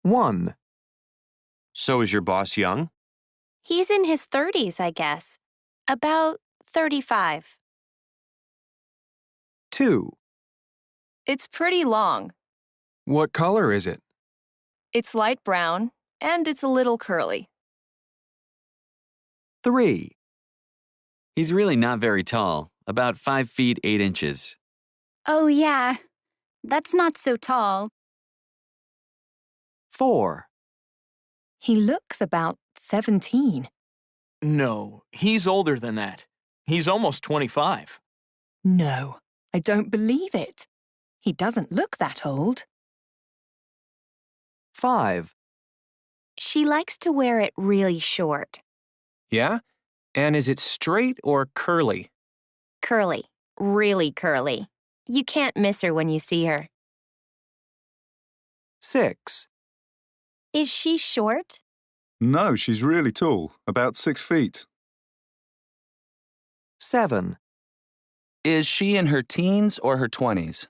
1. So is your boss young? He's in his 30s, I guess. About 35. 2. It's pretty long. What color is it? It's light brown, and it's a little curly. 3. He's really not very tall, about 5 feet 8 inches. Oh, yeah. That's not so tall. 4. He looks about 17. No, he's older than that. He's almost 25. No, I don't believe it. He doesn't look that old. 5. She likes to wear it really short. Yeah? And is it straight or curly? Curly. Really curly. You can't miss her when you see her. 6. Is she short? No, she's really tall, about 6 feet. 7. Is she in her teens or her 20s?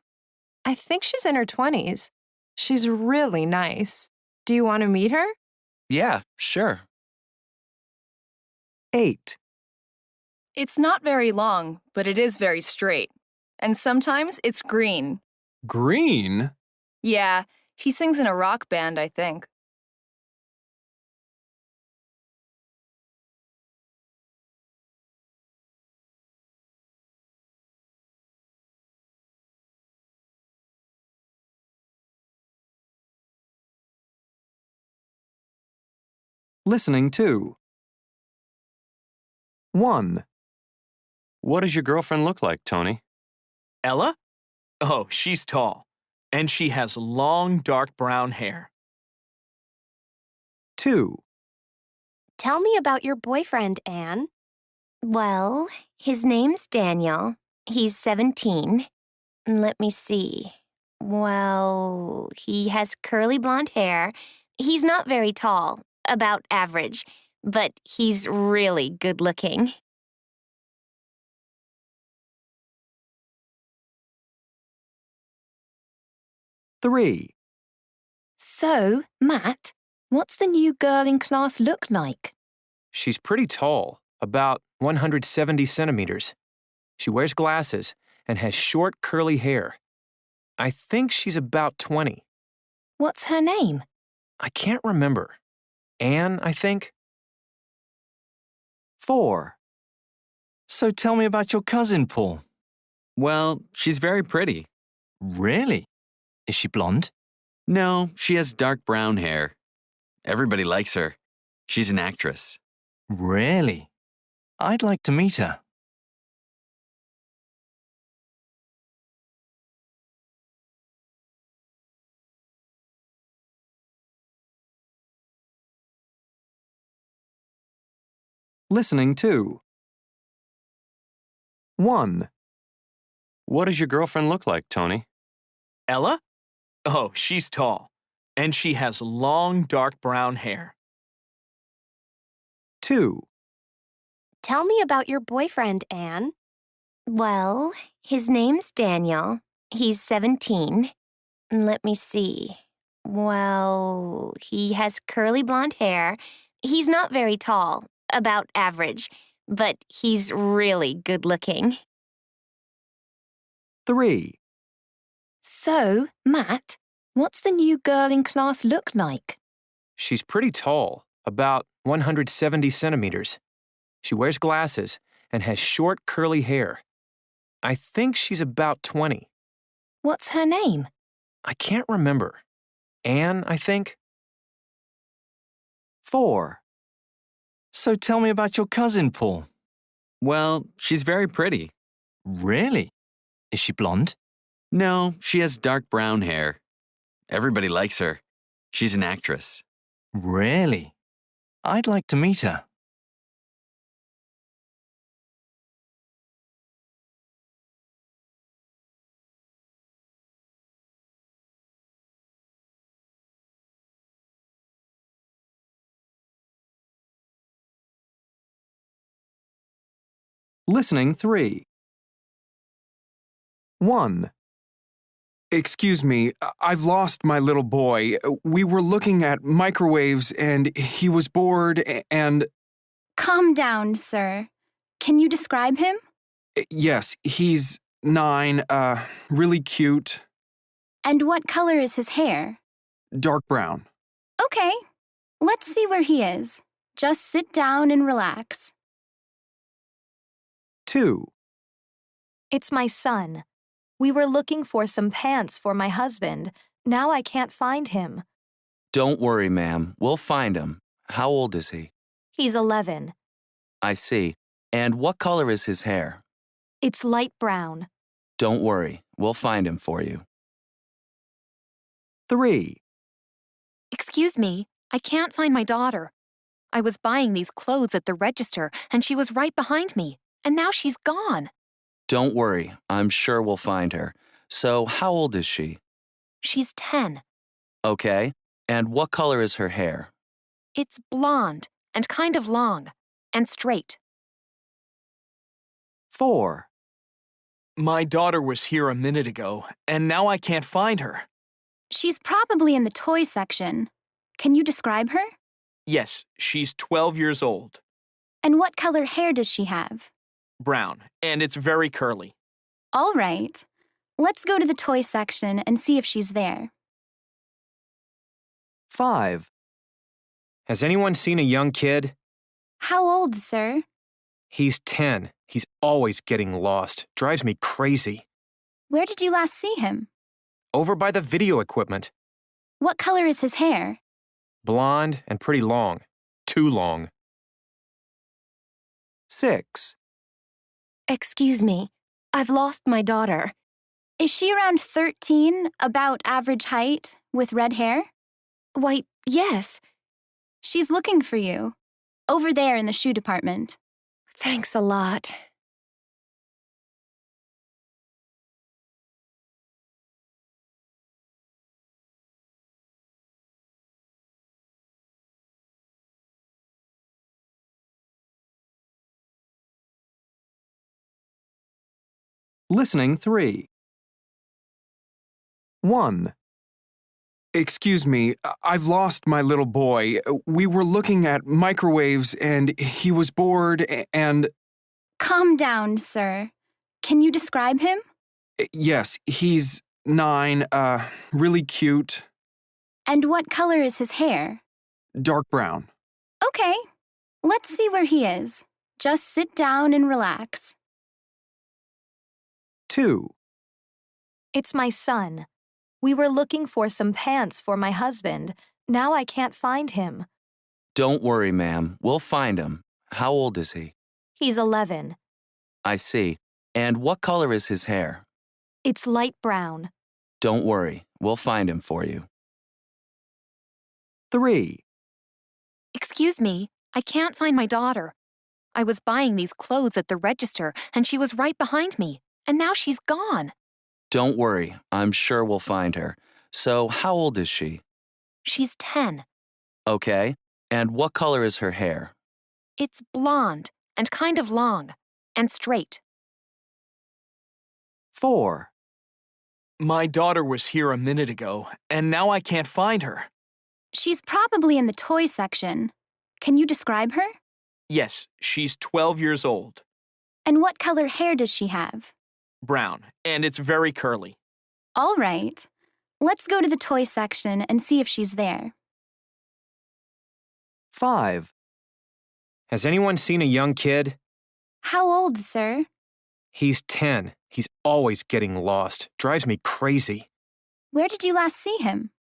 I think she's in her 20s. She's really nice. Do you want to meet her? Yeah, sure. 8. It's not very long, but it is very straight. And sometimes it's green. Green? Yeah, he sings in a rock band, I think. Listening to. 1. What does your girlfriend look like, Tony? Ella? Oh, she's tall. And she has long, dark brown hair. 2. Tell me about your boyfriend, Anne. Well, his name's Daniel. He's 17. Let me see. Well, he has curly blonde hair. He's not very tall, about average, but he's really good looking. Three. So, Matt, what's the new girl in class look like? She's pretty tall, about 170 centimeters. She wears glasses and has short curly hair. I think she's about 20. What's her name? I can't remember. Anne, I think? 4. So tell me about your cousin, Paul. Well, she's very pretty. Really? Is she blonde? No, she has dark brown hair. Everybody likes her. She's an actress. Really? I'd like to meet her. Listening to. 1. What does your girlfriend look like, Tony? Ella? Oh, she's tall. And she has long, dark brown hair. 2. Tell me about your boyfriend, Anne. Well, his name's Daniel. He's 17. Let me see. Well, he has curly blonde hair. He's not very tall, about average, but he's really good looking. 3. So, Matt, what's the new girl in class look like? She's pretty tall, about 170 centimeters. She wears glasses and has short curly hair. I think she's about 20. What's her name? I can't remember. Anne, I think? 4. So tell me about your cousin, Paul. Well, she's very pretty. Really? Is she blonde? No, she has dark brown hair. Everybody likes her. She's an actress. Really? I'd like to meet her. Listening 3. 1. Excuse me, I've lost my little boy. We were looking at microwaves and he was bored and. Calm down, sir. Can you describe him? Yes, he's 9, really cute, And what color is his hair? dark brown. Okay, let's see where he is. Just sit down and relax. 2, It's my son. We were looking for some pants for my husband. Now I can't find him. Don't worry, ma'am. We'll find him. How old is he? He's 11. I see. And what color is his hair? It's light brown. Don't worry. We'll find him for you. 3, Excuse me, I can't find my daughter. I was buying these clothes at the register, and she was right behind me, and now she's gone. Don't worry. I'm sure we'll find her. So, how old is she? She's 10. Okay. And what color is her hair? It's blonde and kind of long and straight. 4, My daughter was here a minute ago, and now I can't find her. She's probably in the toy section. Can you describe her? Yes, she's 12 years old. And what color hair does she have? Brown, and it's very curly. All right. Let's go to the toy section and see if she's there. 5, Has anyone seen a young kid? How old, sir? He's 10. He's always getting lost. Drives me crazy. Where did you last see him? Over by the video equipment. What color is his hair? Blonde and pretty long. Too long. 6, Excuse me, I've lost my daughter. Is she around 13, about average height, with red hair? Why, yes. She's looking for you. Over there in the shoe department. Thanks a lot. listening 3. 1, Excuse me, I've lost my little boy. We were looking at microwaves and he was bored and. Calm down, sir. Can you describe him? Yes, he's 9, really cute, And what color is his hair? dark brown. Okay, let's see where he is. Just sit down and relax. 2, It's my son. We were looking for some pants for my husband. Now I can't find him. Don't worry, ma'am. We'll find him. How old is he? He's 11. I see. And what color is his hair? It's light brown. Don't worry. We'll find him for you. 3, Excuse me, I can't find my daughter. I was buying these clothes at the register, and she was right behind me, and now she's gone. Don't worry. I'm sure we'll find her. So, how old is she? She's 10. Okay. And what color is her hair? It's blonde and kind of long and straight. 4, My daughter was here a minute ago, and now I can't find her. She's probably in the toy section. Can you describe her? Yes, she's 12 years old. And what color hair does she have? Brown, and it's very curly. All right. Let's go to the toy section and see if she's there. 5, Has anyone seen a young kid? How old, sir? He's 10. He's always getting lost. Drives me crazy. Where did you last see him?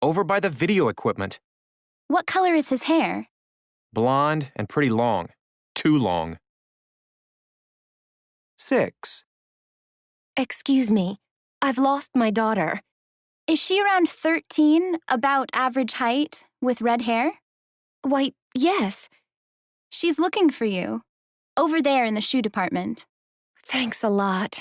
Over by the video equipment. What color is his hair? Blonde and pretty long. Too long. 6, Excuse me, I've lost my daughter. Is she around 13, about average height, with red hair? Why, yes. She's looking for you. Over there in the shoe department. Thanks a lot.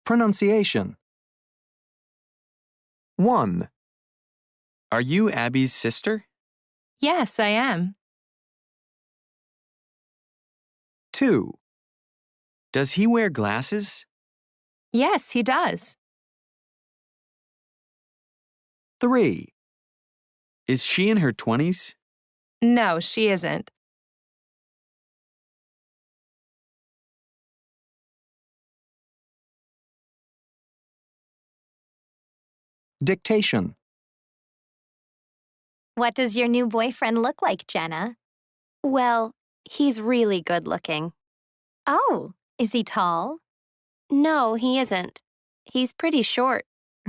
Pronunciation. 1, Are you Abby's sister? Yes, I am. 2, Does he wear glasses? Yes, he does. 3, Is she in her 20s? No, she isn't. Dictation. What does your new boyfriend look like, Jenna? Well, he's really good looking. Oh, is he tall? No, he isn't. He's pretty short.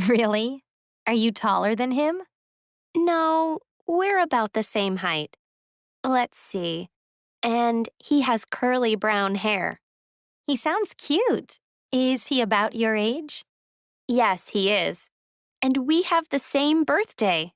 Really? Are you taller than him? No, we're about the same height. Let's see. And he has curly brown hair. He sounds cute. Is he about your age? Yes, he is. And we have the same birthday.